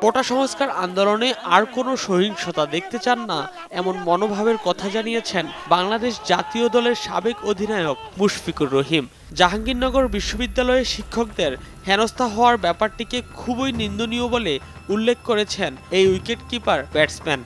কোটা সংস্কার আন্দোলনে আর কোনো সহিংসতা দেখতে চান না, এমন মনোভাবের কথা জানিয়েছেন বাংলাদেশ জাতীয় দলের সাবেক অধিনায়ক মুশফিকুর রহিম। জাহাঙ্গীরনগর বিশ্ববিদ্যালয়ের শিক্ষকদের হেনস্থা হওয়ার ব্যাপারটিকে খুবই নিন্দনীয় বলে উল্লেখ করেছেন এই উইকেটকিপার ব্যাটসম্যান।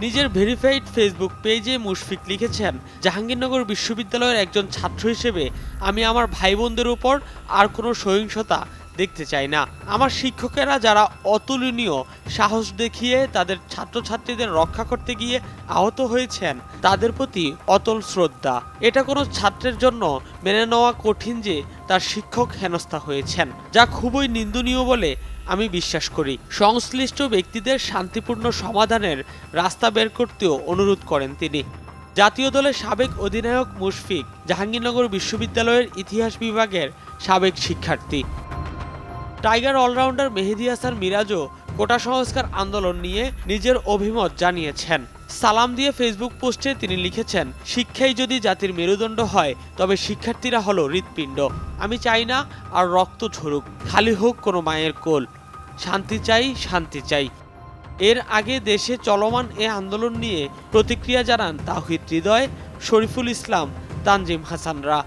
নিজের ভেরিফাইড ফেসবুক পেজে মুশফিক লিখেছেন, জাহাঙ্গীরনগর বিশ্ববিদ্যালয়ের একজন ছাত্র হিসেবে আমি আমার ভাই বোনদের উপর আর কোনো সহিংসতা দেখতে চাই না। আমার শিক্ষকেরা যারা অতুলনীয় সাহস দেখিয়ে তাদের ছাত্রছাত্রীদের রক্ষা করতে গিয়ে আহত হয়েছেন, তাদের প্রতি অতল শ্রদ্ধা। এটা কোনো ছাত্রের জন্য মেনে নেওয়া কঠিন যে তার শিক্ষক হেনস্থা হয়েছেন, যা খুবই নিন্দনীয় বলে আমি বিশ্বাস করি। সংশ্লিষ্ট ব্যক্তিদের শান্তিপূর্ণ সমাধানের রাস্তা বের করতেও অনুরোধ করেন তিনি। জাতীয় দলের সাবেক অধিনায়ক মুশফিক জাহাঙ্গীরনগর বিশ্ববিদ্যালয়ের ইতিহাস বিভাগের সাবেক শিক্ষার্থী। টাইগার অলরাউন্ডার মেহেদী হাসান মিরাজও কোটা সংস্কার আন্দোলন নিয়ে নিজের অভিমত জানিয়েছেন। সালাম দিয়ে ফেসবুক পোস্টে তিনি লিখেছেন, শিক্ষাই যদি জাতির মেরুদণ্ড হয় তবে শিক্ষার্থীরা হলো হৃৎপিণ্ড। আমি চাই না আর রক্ত ঝরুক, খালি হোক কোনো মায়ের কোল। শান্তি চাই, শান্তি চাই। এর আগে দেশে চলমান এ আন্দোলন নিয়ে প্রতিক্রিয়া জানান তাওহিদ হৃদয়, শরীফুল ইসলাম, তানজিম হাসানরা।